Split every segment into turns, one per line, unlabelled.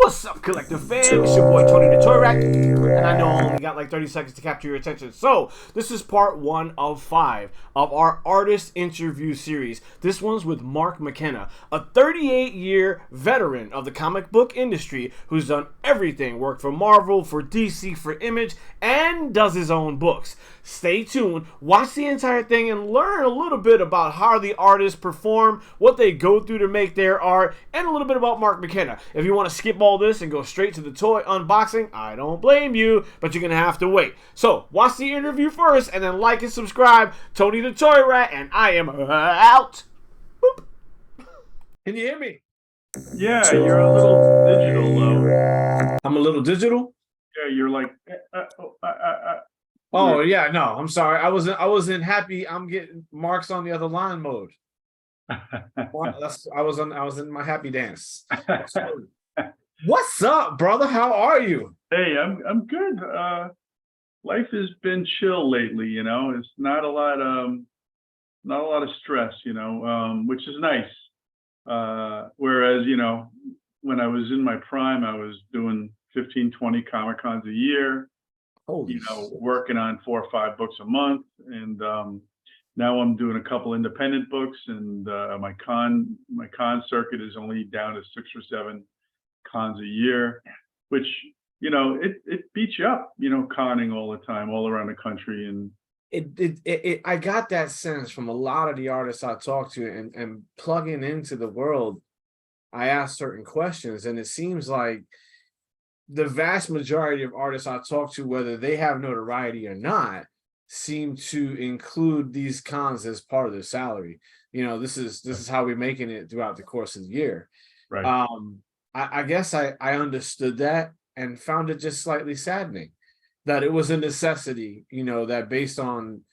What's up, Collective fam? It's your boy Tony the Toy Rack, and I know I only got like 30 seconds to capture your attention. So, this is part 1 of 5 of our artist interview series. This one's with Mark McKenna, a 38-year veteran of the comic book industry who's done everything, worked for Marvel, for DC, for Image, and does his own books. Stay tuned, watch the entire thing, and learn a little bit about how the artists perform, what they go through to make their art, and a little bit about Mark McKenna. If you want to skip all this and go straight to the toy unboxing, I don't blame you, but you're going to have to wait. So, watch the interview first, and then like and subscribe. Tony the Toy Rat, and I am out. Boop. Can you hear me?
Yeah, you're a little digital, though.
I'm a little digital?
Yeah, you're like.
Oh yeah, no, I'm sorry. I wasn't happy. I'm getting Mark's on the other line mode. I was in my happy dance. What's up, brother? How are you?
Hey, I'm good. Life has been chill lately. You know, it's not a lot of stress. You know, which is nice. Whereas, you know, when I was in my prime, I was doing 15, 20 Comic Cons a year.
Holy
working on 4 or 5 books a month, and now I'm doing a couple independent books, and my con circuit is only down to 6 or 7 cons a year, which, you know, it beats you up, you know, conning all the time, all around the country. And
I got that sense from a lot of the artists I talked to, and plugging into the world, I asked certain questions, and it seems like the vast majority of artists I talk to, whether they have notoriety or not, seem to include these cons as part of their salary. You know, this is how we're making it throughout the course of the year.
right.
I guess I understood that and found it just slightly saddening that it was a necessity, you know, that based on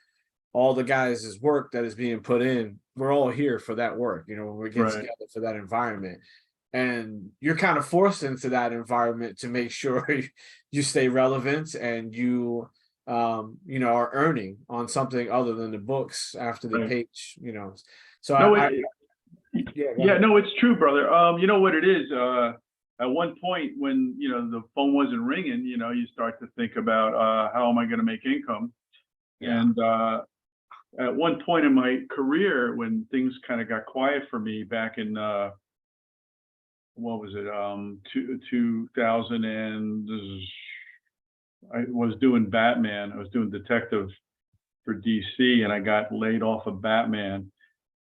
all the guys' work that is being put in, we're all here for that work, you know, when we get together for that environment. And you're kind of forced into that environment to make sure you stay relevant and you know, are earning on something other than the books after the page, you know. So
no, it's true, brother. You know what it is? At one point when, you know, the phone wasn't ringing, you know, you start to think about how am I going to make income?
Yeah.
And at one point in my career, when things kind of got quiet for me back in what was it? 2000, and I was doing Batman. I was doing detective for DC, and I got laid off of Batman.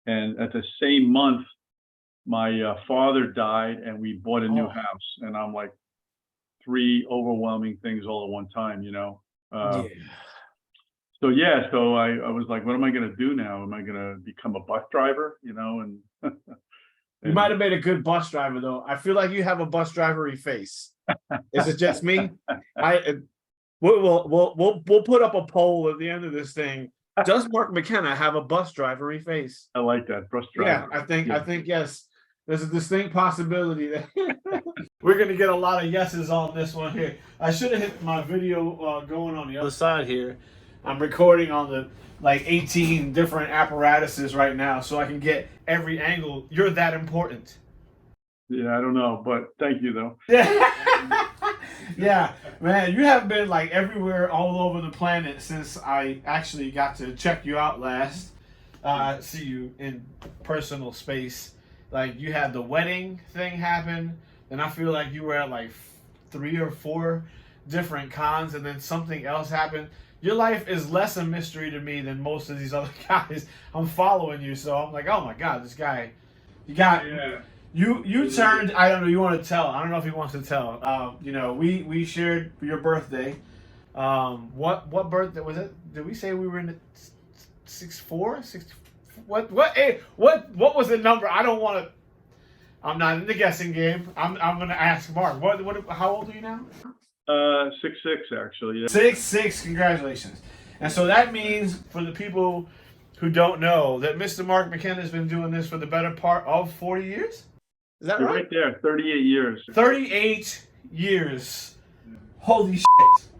And at the same month, my father died, and we bought a new house. And I'm like, 3 overwhelming things all at one time, you know. So I was like, what am I going to do now? Am I going to become a bus driver? You know, and
you might have made a good bus driver, though. I feel like you have a bus drivery face. Is it just me? We'll put up a poll at the end of this thing. Does Mark McKenna have a bus drivery face?
I like that, bus driver.
Yeah, I think yes. There's a distinct possibility that we're gonna get a lot of yeses on this one here. I should have hit my video going on the other side here. I'm recording on the 18 different apparatuses right now, so I can get every angle. You're that important.
Yeah, I don't know, but thank you though.
Yeah, yeah, man, you have been like everywhere, all over the planet since I actually got to check you out last. See you in personal space. Like, you had the wedding thing happen, and I feel like you were at like 3 or 4 different cons, and then something else happened. Your life is less a mystery to me than most of these other guys. I'm following you, so I'm like, oh my God, this guy, you turned. I don't know. You want to tell? I don't know if he wants to tell. You know, we shared your birthday. What birthday was it? Did we say we were in the 6'4"? What was the number? I don't want to. I'm not in the guessing game. I'm gonna ask Mark. How old are you now?
6'6", actually. Yeah.
6'6". Congratulations. And so that means, for the people who don't know, that Mr. Mark McKenna has been doing this for the better part of 40 years. Is that
You're
right?
right there. 38 years.
38 years. Holy shit.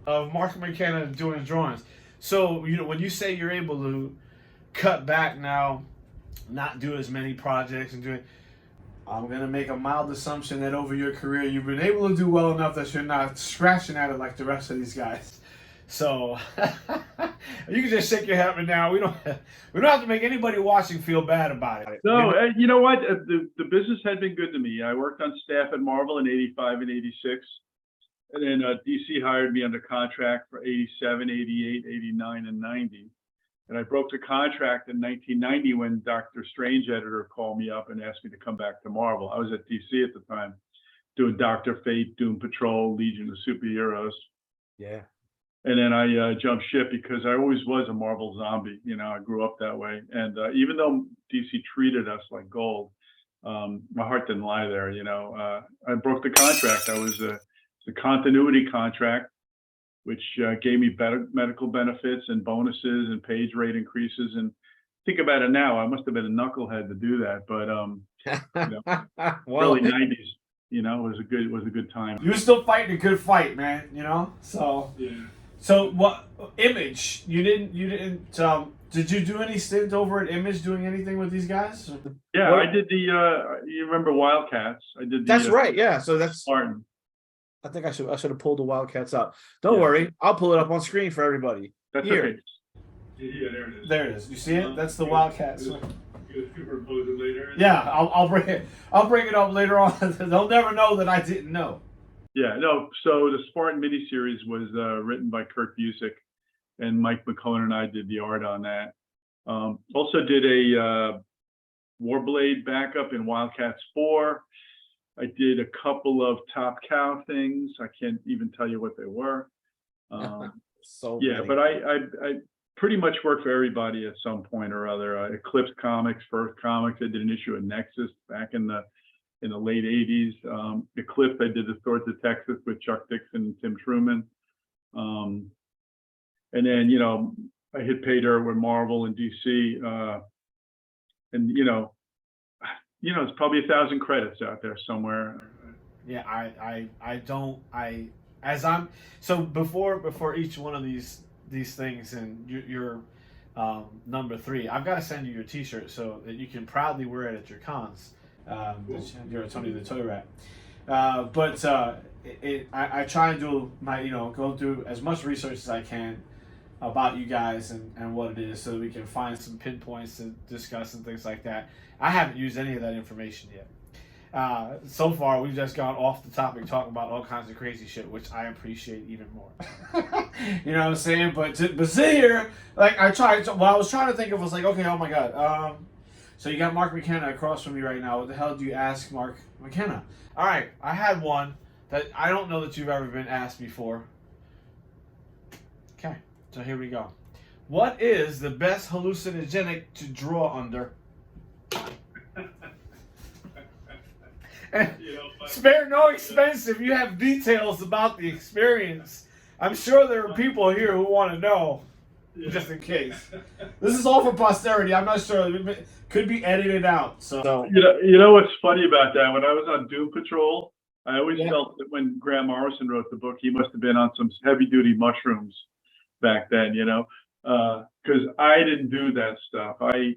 Of Mark McKenna doing drawings. So, you know, when you say you're able to cut back now, not do as many projects and do it, I'm going to make a mild assumption that over your career, you've been able to do well enough that you're not scratching at it like the rest of these guys. So you can just shake your head right now. We don't have to make anybody watching feel bad about it.
No, you know what? The business had been good to me. I worked on staff at Marvel in 85 and 86. And then DC hired me under contract for 87, 88, 89, and 90. And I broke the contract in 1990 when Dr. Strange editor called me up and asked me to come back to Marvel. I was at DC at the time doing Dr. Fate, Doom Patrol, Legion of Superheroes.
Yeah.
And then I jumped ship because I always was a Marvel zombie. You know, I grew up that way. And even though DC treated us like gold, my heart didn't lie there. You know, I broke the contract. I was the continuity contract, which gave me better medical benefits and bonuses and page rate increases. And think about it now, I must have been a knucklehead to do that, but you know,
well,
early 90s, you know, it was a good time.
You were still fighting a good fight, man. You know, so
Yeah.
So what Image? You didn't. Did you do any stint over at Image doing anything with these guys?
Yeah, I did the. You remember Wildcats? I did.
That's right. Yeah. So that's
Martin.
I think I should have pulled the Wildcats up. Don't worry, I'll pull it up on screen for everybody.
That's
Here.
okay. Yeah, there it is.
There it is. You see it? That's the Wildcats.
You superimpose it later.
Yeah, I'll bring it. I'll bring it up later on. They'll never know that I didn't know.
Yeah, no. So the Spartan miniseries was written by Kurt Busiek, and Mike McKenna and I did the art on that. Also did a Warblade backup in Wildcats 4. I did a couple of Top Cow things. I can't even tell you what they were.
So
yeah, but I pretty much worked for everybody at some point or other. Eclipse Comics, First Comics. I did an issue of Nexus back in the late 80s. Eclipse, I did the Swords of Texas with Chuck Dixon and Tim Truman. And then, you know, I hit pay dirt with Marvel and DC. And, you know, it's probably 1,000 credits out there somewhere.
Yeah, so before each one of these things, and you're number 3, I've got to send you your T-shirt so that you can proudly wear it at your cons. Cool. You're a Tony the Toy Rat. I try and do my, go through as much research as I can about you guys and what it is so that we can find some pinpoints to discuss and things like that. I haven't used any of that information yet. So far, we've just gone off the topic talking about all kinds of crazy shit, which I appreciate even more. You know what I'm saying? But sit here, like I was trying to think of, I was like, okay, oh my God. So you got Mark McKenna across from me right now. What the hell do you ask Mark McKenna? All right, I had one that I don't know that you've ever been asked before. Okay, so here we go. What is the best hallucinogenic to draw under? And spare no expense if you have details about the experience. I'm sure there are people here who want to know, just in case. This is all for posterity. I'm not sure. It could be edited out. So
you know what's funny about that? When I was on Doom Patrol, I always felt that when Grant Morrison wrote the book, he must have been on some heavy-duty mushrooms back then, because I didn't do that stuff. I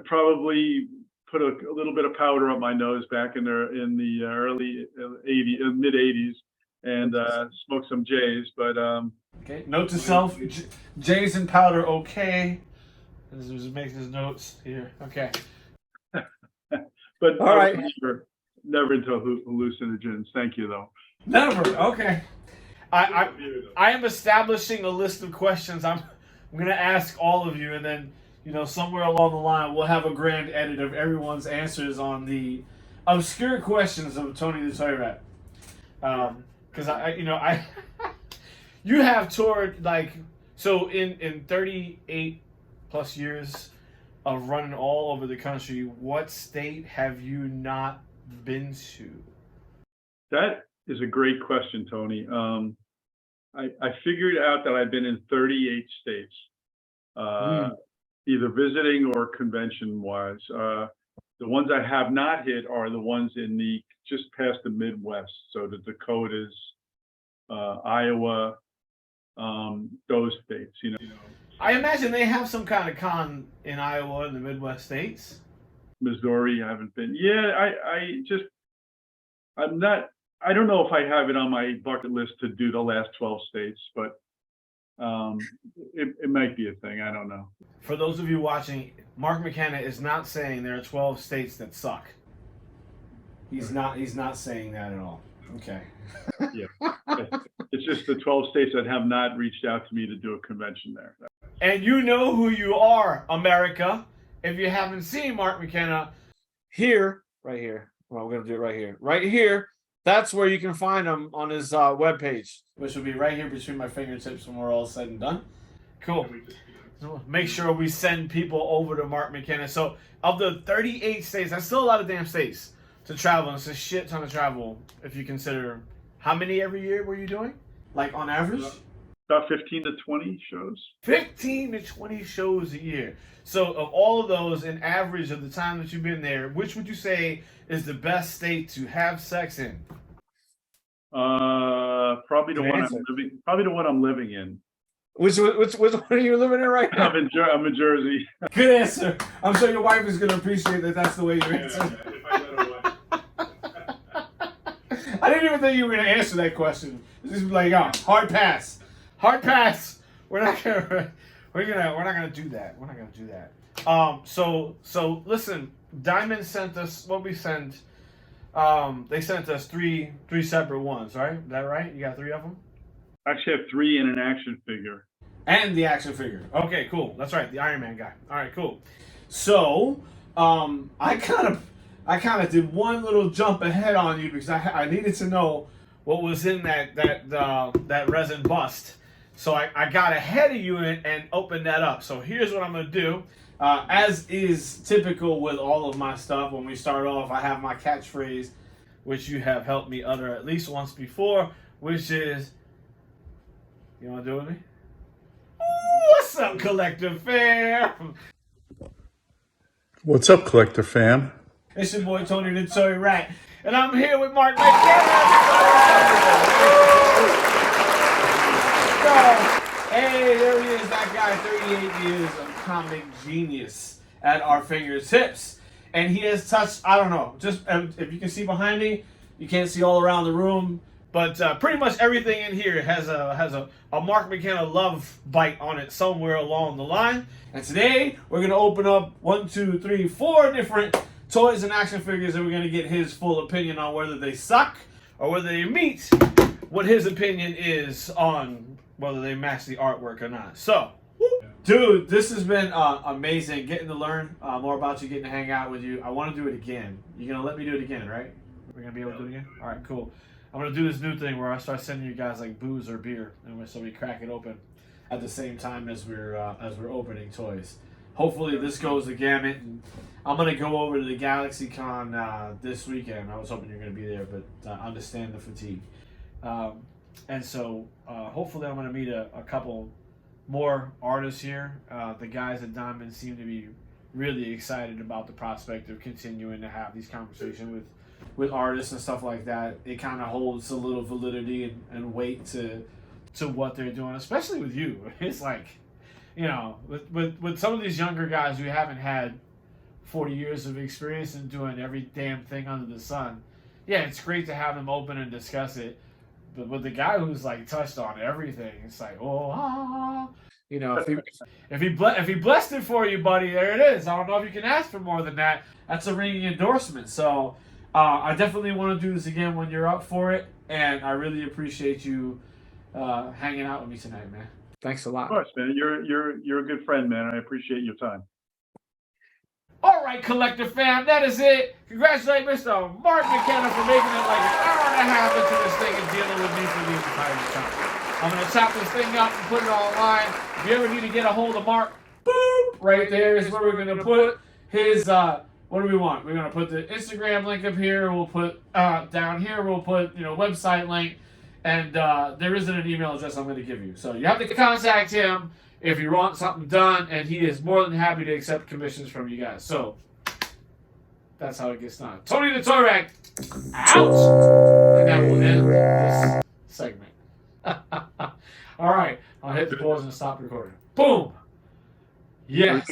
probably put a little bit of powder up my nose back in the early 80s, mid 80s, and smoked some J's. But
okay, note to self: J's and powder. Okay, this is making his notes here. Okay,
but
all right.
Never into hallucinogens. Thank you, though.
Never. Okay. I am establishing a list of questions I'm going to ask all of you, and then somewhere along the line we'll have a grand edit of everyone's answers on the obscure questions of Tony the Toy Rat. Because you have toured in 38 plus years of running all over the country. What state have you not been to?
That is a great question, Tony. I figured out that I've been in 38 states, either visiting or convention-wise. The ones I have not hit are the ones in just past the Midwest, so the Dakotas, Iowa, those states.
I imagine they have some kind of con in Iowa and the Midwest states.
Missouri, I haven't been. Yeah, I'm not. I don't know if I have it on my bucket list to do the last 12 states, but it might be a thing. I don't know.
For those of you watching, Mark McKenna is not saying there are 12 states that suck. He's not saying that at all. Okay.
Yeah. It's just the 12 states that have not reached out to me to do a convention there.
And you know who you are, America. If you haven't seen Mark McKenna, here, right here. Well, we're going to do it right here. Right here. That's where you can find him on his webpage, which will be right here between my fingertips when we're all said and done. Cool. Make sure we send people over to Mark McKenna. So, of the 38 states, that's still a lot of damn states to travel. It's a shit ton of travel if you consider how many every year were you doing? Like on average?
About 15 to 20 shows.
15 to 20 shows a year. So of all of those, in average of the time that you've been there, which would you say is the best state to have sex in?
Probably the one I'm living. Probably the one I'm living in.
Which one are you living in right now?
I'm in Jersey.
Good answer. I'm sure your wife is going to appreciate that. That's the way you answer. I didn't even think you were going to answer that question. Just like, oh, hard pass. Hard pass. We're not gonna do that. We're not gonna do that. So listen, Diamond sent us what we sent. They sent us three separate ones, right? Is that right? You got 3 of them?
I actually have 3 in an action figure.
And the action figure. Okay, cool. That's right, the Iron Man guy. All right, cool. So, I kind of did one little jump ahead on you because I needed to know what was in that resin bust. So I got ahead of you and opened that up. So here's what I'm going to do. As is typical with all of my stuff, when we start off, I have my catchphrase, which you have helped me utter at least once before, which is, you want to do it with me? What's up, Collector Fam?
What's up, Collector Fam?
It's your boy Tony the Toy Rat, and I'm here with Mark McKenna. Hey, there he is, that guy, 38 years of comic genius at our fingertips. And he has touched, I don't know, just if you can see behind me, you can't see all around the room, but pretty much everything in here has a Mark McKenna love bite on it somewhere along the line. And today, we're going to open up 1, 2, 3, 4 different toys and action figures, and we're going to get his full opinion on whether they suck or whether they meet what his opinion is on whether they match the artwork or not. So, dude, this has been amazing getting to learn more about you, getting to hang out with you. I want to do it again. You're going to let me do it again, right? We're going to be able to do it again? All right, cool. I'm going to do this new thing where I start sending you guys like booze or beer, and so we crack it open at the same time as we're opening toys. Hopefully this goes the gamut. And I'm going to go over to the GalaxyCon this weekend. I was hoping you're going to be there, but I understand the fatigue. And so hopefully I'm going to meet a couple more artists here. The guys at Diamond seem to be really excited about the prospect of continuing to have these conversations with artists and stuff like that. It kind of holds a little validity and weight to what they're doing, especially with you. It's like, you know, with some of these younger guys who haven't had 40 years of experience in doing every damn thing under the sun. Yeah, it's great to have them open and discuss it. But with the guy who's like touched on everything, it's like, you know, if he blessed it for you, buddy, there it is. I don't know if you can ask for more than that. That's a ringing endorsement. So I definitely want to do this again when you're up for it, and I really appreciate you hanging out with me tonight, man. Thanks a lot.
Of course, man. You're a good friend, man. I appreciate your time.
All right, Collector Fam, that is it. Congratulate Mr. Mark McKenna for making it like an hour and a half into this thing and dealing with me for the entire time. I'm going to chop this thing up and put it online. If you ever need to get a hold of Mark, boop, right there is where we're going to put his, what do we want? We're going to put the Instagram link up here. We'll put, down here, we'll put, website link. And there isn't an email address I'm going to give you. So you have to contact him if you want something done, and he is more than happy to accept commissions from you guys. So that's how it gets done. Tony the Toy Rag, out! And that will end this segment. All right, I'll hit the pause and stop recording. Boom! Yes.